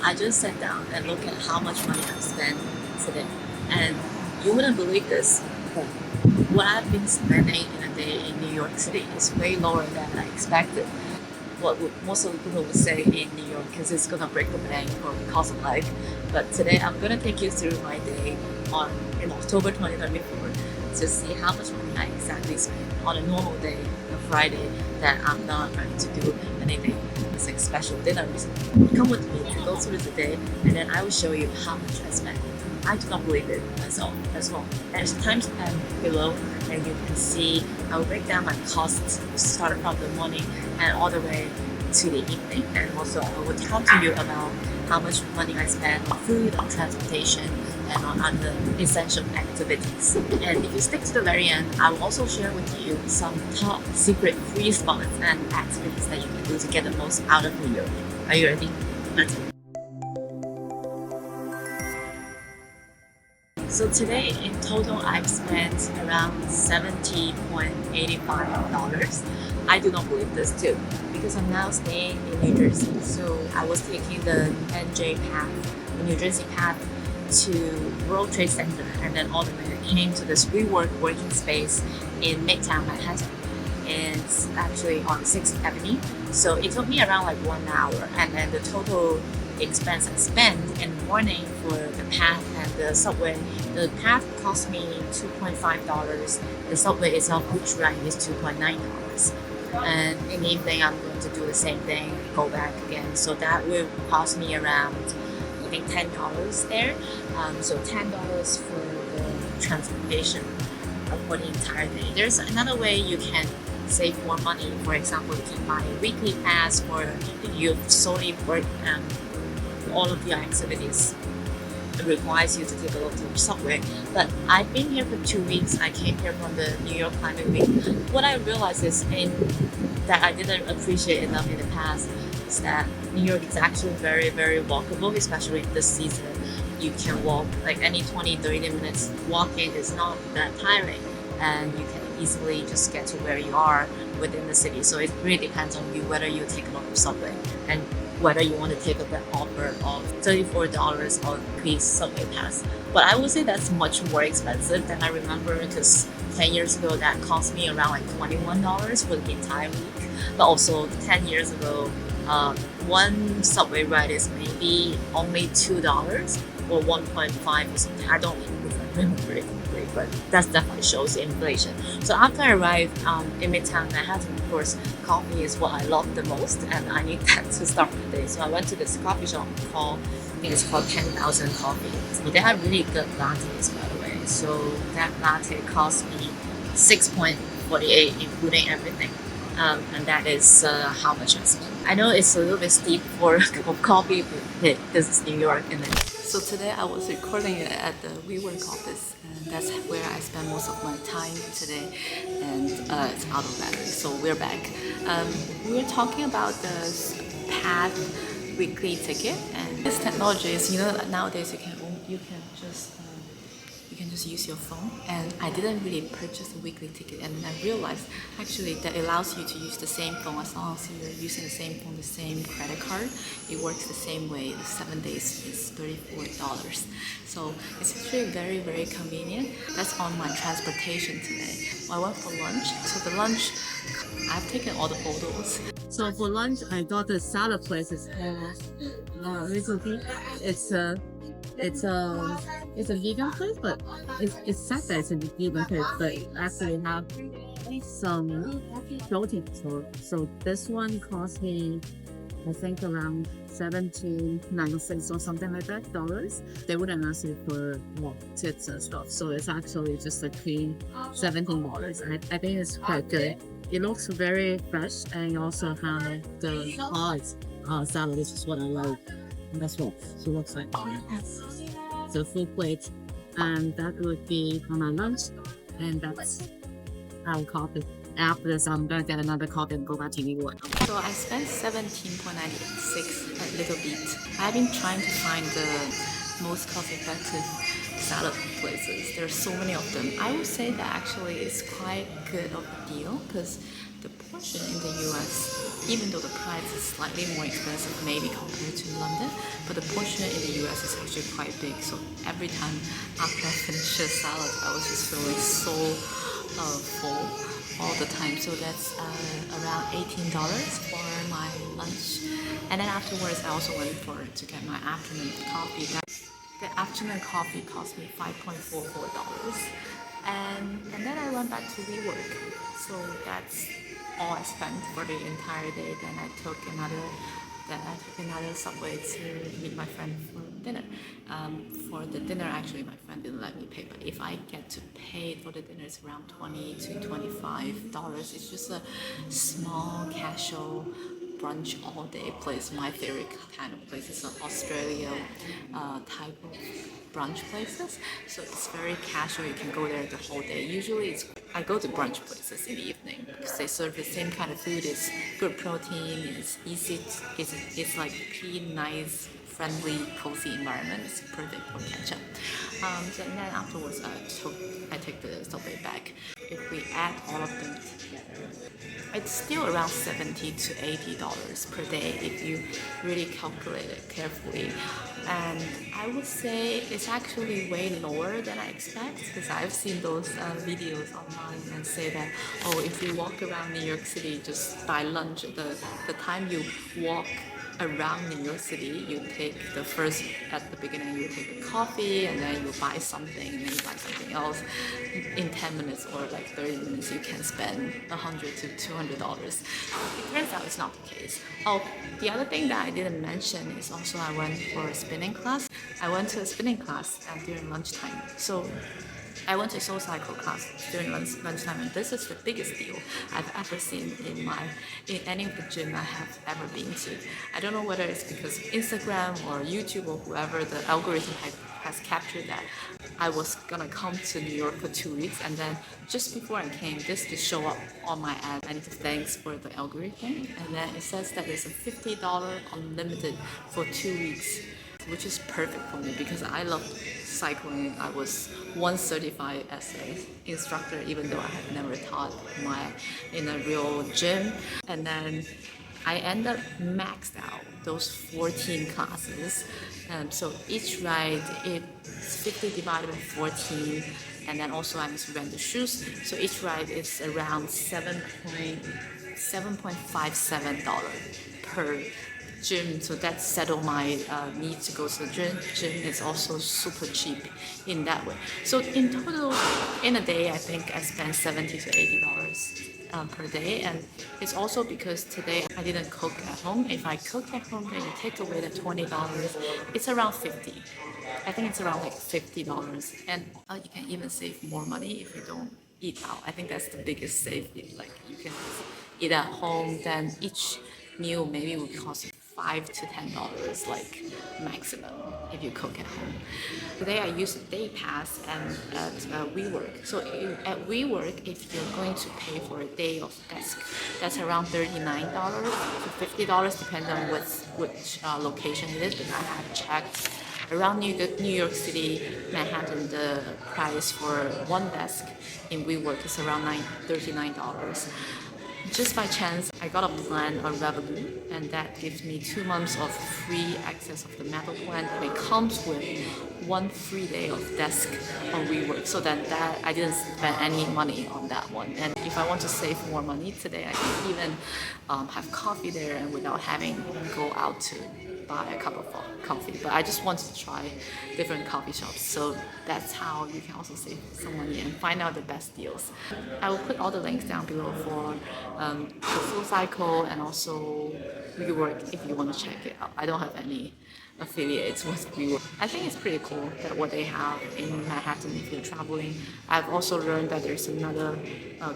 I just sat down and looked at how much money I've spent today. And you wouldn't believe this, but what I've been spending in a day in New York City is way lower than I expected. What most of the people would say in New York because it's gonna break the bank or cost of life. But today I'm gonna take you through my day in October 2024 to see how much money I exactly spent on a normal day, a Friday, that I'm not going to do anything. It's like special dinner recently. Come with me to go through the day, and then I will show you how much I spent. I do not believe it myself as well. There's timestamp below, and you can see I will break down my costs starting from the morning and all the way to the evening. And also I will talk to you about how much money I spend on food, on transportation, and on other essential activities. And if you stick to the very end, I will also share with you some top secret free spots and activities that you can do to get the most out of New York. Are you ready? Let's go. So today in total I've spent around $70.85. I do not believe this too because I'm now staying in New Jersey. So I was taking the NJ path, the New Jersey path to World Trade Center, and then all the way I came to this WeWork working space in Midtown Manhattan. And it's actually on 6th Avenue. So it took me around like 1 hour, and then the total expense I spent in the morning for the path and the subway. The path cost me $2.5. The subway itself, each ride is $2.9. And in the evening, I'm going to do the same thing, go back again. So that will cost me around, I think, $10 there. So $10 for the transportation for the entire day. There's another way you can save more money. For example, you can buy a weekly pass, or you solely work all of your activities. It requires you to take a look at the subway. But I've been here for 2 weeks. I came here from the New York Climate Week. What I realized is that I didn't appreciate enough in the past is that New York is actually very, very walkable, especially this season. You can walk like any 20-30 minutes. Walking is not that tiring, and you can easily just get to where you are within the city. So it really depends on you whether you take a look at the subway and whether you want to take up that offer of $34 on the subway pass. But I would say that's much more expensive than I remember, because 10 years ago that cost me around like $21 for the entire week. But also 10 years ago, one subway ride is maybe only $2 or 1.5 or something. I don't remember it completely, but that definitely shows the inflation. So after I arrived in Midtown Manhattan, of course, coffee is what I love the most, and I need that to start my day. So I went to this coffee shop I think it's called 10,000 Coffee. So they have really good lattes, by the way. So that latte cost me $6.48, including everything. And that is how much I spent. I know it's a little bit steep for a cup of coffee, but hey, this is New York, and so today I was recording it at the WeWork office, and that's where I spend most of my time today. And it's out of battery, so we're back. We were talking about the Path weekly ticket, and this technology is, nowadays you can just use your phone. And I didn't really purchase a weekly ticket, and I realized actually that allows you to use the same phone as long as you're using the same phone, the same credit card. It works the same way. The 7 days is $34. So it's actually very, very convenient. That's on my transportation today. I went for lunch. So the lunch, I've taken all the photos. So for lunch, I got the salad place. It's recently. It's a vegan place, but it's said that it's a vegan place, but it actually have some protein. So this one cost me, I think, around $17.96 or something like that dollars. They wouldn't ask you for more tips and stuff, so it's actually just a clean $17. I think it's quite good. It looks very fresh, and you also have the hot salad, which is what I like. And that's what it looks like. So full plate, and that would be for my lunch, and that's our coffee. After this, I'm gonna get another coffee and go back to New York. So I spent $17.96 a little bit. I've been trying to find the most cost-effective salad places. There's so many of them. I would say that actually it's quite good of a deal because the portion in the US, even though the price is slightly more expensive maybe compared to London, but the portion in the US is actually quite big. So every time after I finish a salad, I was just feeling so full all the time. So that's around $18 for my lunch. And then afterwards, I also went to get my afternoon coffee. The afternoon coffee cost me $5.44. And then I went back to WeWork. So that's all I spent for the entire day. Then I took another subway to meet my friend for dinner. For the dinner, actually, my friend didn't let me pay, but if I get to pay for the dinner, it's around $20 to $25. It's just a small casual brunch all day place. My favorite kind of place is an Australia type of brunch places. So it's very casual. You can go there the whole day. Usually I go to brunch places in the evening because they serve the same kind of food. It's good protein. It's easy. It's like pretty nice, friendly, cozy environment. It's perfect for catch up. So and then afterwards, I take the subway back. If we add all of them together, it's still around $70 to $80 per day if you really calculate it carefully. And I would say it's actually way lower than I expect because I've seen those videos online and say that, oh, if you walk around New York City just by lunch, the time you walk around New York City, you take at the beginning you take a coffee and then you buy something and then you buy something else. In 10 minutes or like 30 minutes you can spend $100 to $200. It turns out it's not the case. Oh, the other thing that I didn't mention is also I went for a spinning class. I went to a spinning class during lunchtime. So I went to a soul cycle class during lunchtime, and this is the biggest deal I've ever seen in any of the gym I have ever been to. I don't know whether it's because Instagram or YouTube or whoever, the algorithm has captured that I was gonna come to New York for 2 weeks, and then just before I came, this to show up on my ad. I need to thanks for the algorithm, and then it says that there's a $50 unlimited for 2 weeks, which is perfect for me because I love cycling. I was once certified as an instructor, even though I had never taught in a real gym. And then I end up maxed out those 14 classes. So each ride, it's 50 divided by 14, and then also I need to rent the shoes. So each ride is around $7.57 per gym, so that settled my need to go to the gym. Is also super cheap in that way. So in total, in a day, I think I spent $70 to $80 per day, and it's also because today I didn't cook at home. If I cook at home, then you take away the $20, it's around $50. I think it's around like $50, and you can even save more money if you don't eat out. I think that's the biggest save. Like you can eat at home, then each meal maybe will cost you $5 to $10 like maximum if you cook at home. Today I use a day pass and at WeWork. So at WeWork, if you're going to pay for a day of desk, that's around $39 to $50, depending on which location it is. But I have checked around New York City, Manhattan, the price for one desk in WeWork is around $39. Just by chance, I got a plan on Revolut, and that gives me 2 months of free access of the metal plan, and it comes with 1 free day of desk on WeWork, so that I didn't spend any money on that one. And if I want to save more money today, I can even have coffee there and without having to go out to buy a cup of coffee. But I just wanted to try different coffee shops, so that's how you can also save some money and find out the best deals. I will put all the links down below for the full cycle and also WeWork if you want to check it out. I don't have any affiliates with WeWork. I think it's pretty cool that what they have in Manhattan if you're traveling. I've also learned that there's another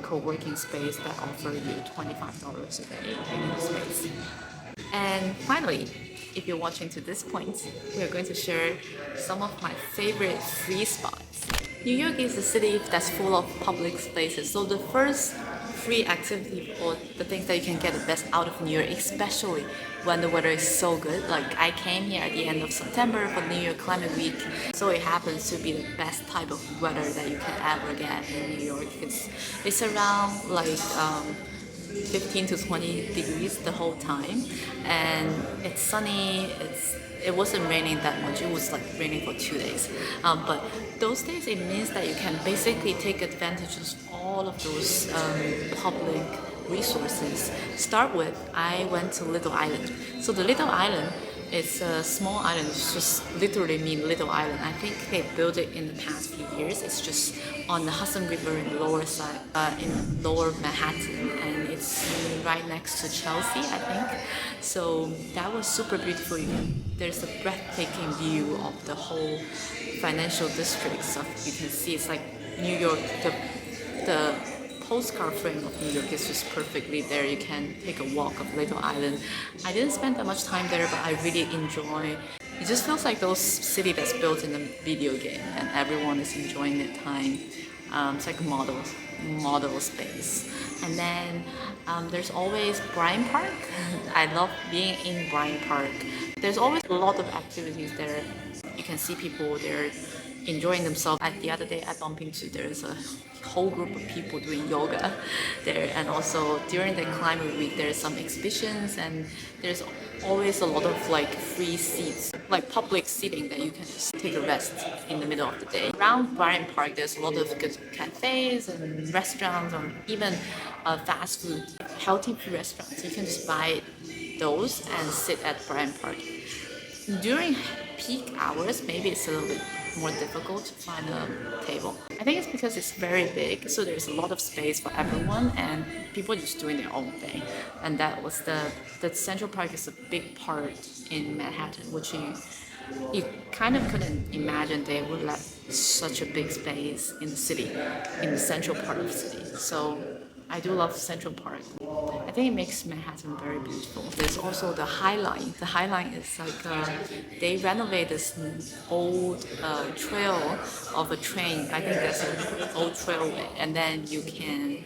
co-working space that offers you $25 a day in the space. And finally, if you're watching to this point, we are going to share some of my favorite free spots. New York is a city that's full of public spaces, so the first free activity or the things that you can get the best out of New York, especially when the weather is so good. Like I came here at the end of September for New York Climate Week, so it happens to be the best type of weather that you can ever get in New York. It's around like 15 to 20 degrees the whole time, and it's sunny. It wasn't raining that much. It was like raining for 2 days, but those days it means that you can basically take advantage of all of those public resources. Start with, I went to Little Island. So the Little Island, it's a small island. It's just literally mean little island. I think they built it in the past few years. It's just on the Hudson River in the lower side, in lower Manhattan, and it's right next to Chelsea, I think. So that was super beautiful. There's a breathtaking view of the whole financial district stuff. You can see it's like New York. The postcard frame of New York is just perfectly there. You can take a walk of Little Island. I didn't spend that much time there, but I really enjoy. It just feels like those city that's built in a video game, and everyone is enjoying their time. It's like a model space. And then there's always Bryant Park. I love being in Bryant Park. There's always a lot of activities there. You can see people there enjoying themselves. The other day I bumped into, there's a whole group of people doing yoga there, and also during the climate week there's some exhibitions, and there's always a lot of like free seats, like public seating that you can just take a rest in the middle of the day. Around Bryant Park there's a lot of good cafes and restaurants, or even fast food, healthy food restaurants. You can just buy those and sit at Bryant Park. During peak hours, maybe it's a little bit more difficult to find a table. I think it's because it's very big, so there's a lot of space for everyone, and people are just doing their own thing. And that was the Central Park is a big part in Manhattan, which you kind of couldn't imagine they would let such a big space in the city, in the central part of the city. So I do love Central Park. I think it makes Manhattan very beautiful. There's also the High Line. The High Line is like they renovate this old trail of a train. I think that's an old trailway, and then you can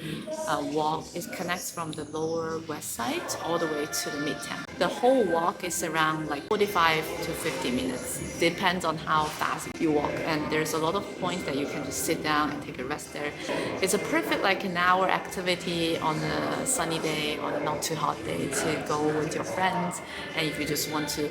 walk. It connects from the lower west side all the way to the midtown. The whole walk is around like 45 to 50 minutes. Depends on how fast you walk, and there's a lot of points that you can just sit down and take a rest there. It's a perfect like an hour activity on a sunny day, on a not too hot day, to go with your friends. And if you just want to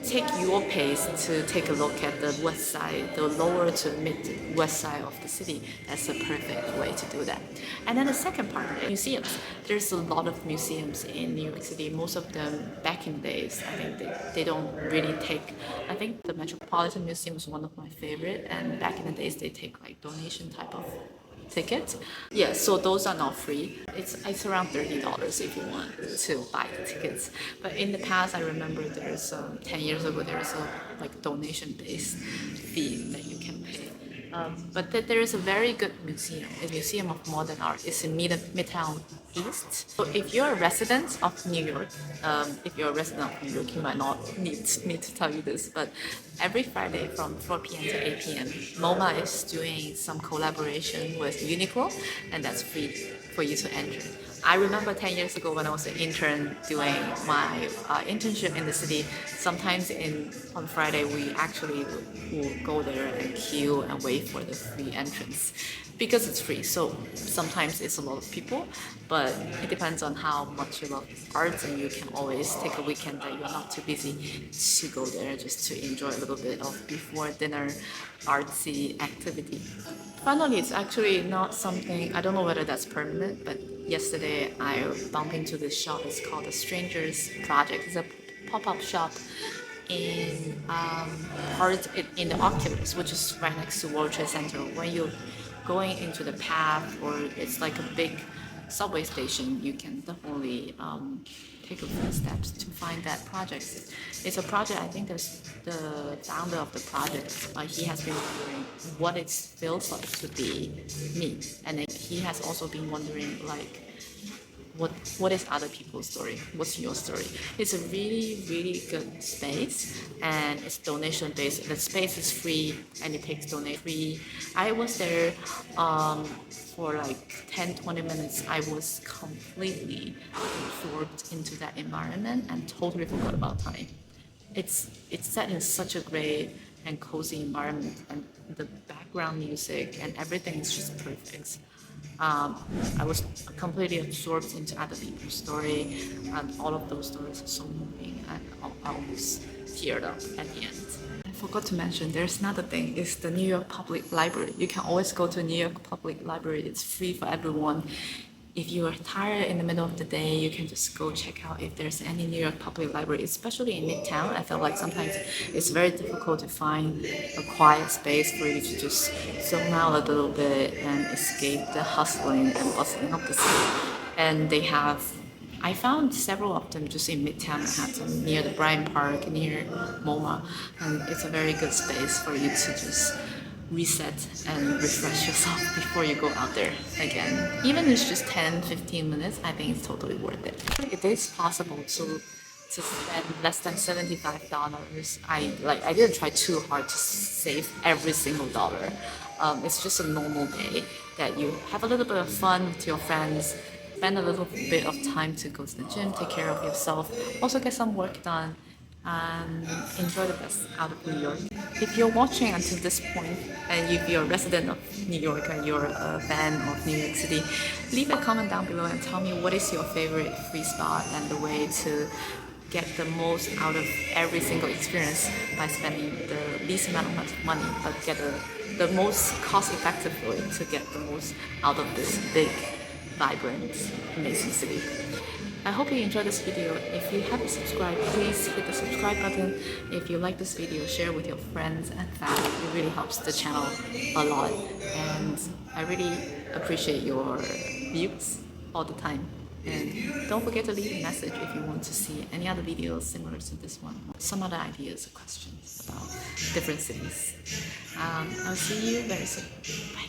take your pace to take a look at the west side, the lower to mid west side of the city, that's a perfect way to do that. And then the second part, museums. There's a lot of museums in New York City. Most of them back in the days, I think they don't really take. I think the Metropolitan Museum is one of my favorite, and back in the days they take like donation type of tickets. Yeah, so those are not free. It's around $30 if you want to buy the tickets. But in the past, I remember there's 10 years ago there's a like donation based fee that you can pay. But there is a very good museum. It's a Museum of Modern Art. It's in Midtown East. So if you're a resident of New York, you might not need to tell you this, but every Friday from 4 p.m. to 8 p.m., MoMA is doing some collaboration with Uniqlo, and that's free for you to enter. I remember 10 years ago when I was an intern doing my internship in the city, sometimes on Friday we actually would go there and queue and wait for the free entrance because it's free. So sometimes it's a lot of people, but it depends on how much you love arts, and you can always take a weekend that you're not too busy to go there just to enjoy a little bit of before dinner artsy activity. Finally, it's actually not something, I don't know whether that's permanent, but yesterday I bumped into this shop. It's called the Strangers Project. It's a pop-up shop in in the Oculus, which is right next to World Trade Center. When you're going into the path, or it's like a big subway station, you can definitely take a few steps to find that project. It's a project, I think there's the founder of the project, he has been wondering what it feels like to be me. And then he has also been wondering like what is other people's story, what's your story. It's a really good space, and it's donation based. The space is free and it takes donation free. I was there for like 10-20 minutes. I was completely absorbed into that environment and totally forgot about time. It's set in such a great and cozy environment, and the background music and everything is just perfect. I was completely absorbed into other people's story, and all of those stories are so moving, and I almost teared up at the end. I forgot to mention, there's another thing, it's the New York Public Library. You can always go to New York Public Library. It's free for everyone. If you are tired in the middle of the day, you can just go check out if there's any New York Public Library, especially in Midtown. I feel like sometimes it's very difficult to find a quiet space for you to just zone out a little bit and escape the hustling and bustling of the city. And they have, I found several of them just in Midtown Manhattan, near the Bryant Park, near MoMA, and it's a very good space for you to just reset and refresh yourself before you go out there again. Even if it's just 10-15 minutes, I think it's totally worth it. It is possible to spend less than $75. I didn't try too hard to save every single dollar. It's just a normal day that you have a little bit of fun with your friends, spend a little bit of time to go to the gym, take care of yourself, also get some work done, and enjoy the best out of New York. If you're watching until this point, and if you're a resident of New York and you're a fan of New York City, leave a comment down below and tell me what is your favorite free spot and the way to get the most out of every single experience by spending the least amount of money, but get the most cost-effective way to get the most out of this big, vibrant, amazing city. I hope you enjoyed this video. If you haven't subscribed, please hit the subscribe button. If you like this video, share with your friends and family. It really helps the channel a lot, and I really appreciate your views all the time. And don't forget to leave a message if you want to see any other videos similar to this one, some other ideas or questions about different cities. I'll see you very soon. Bye.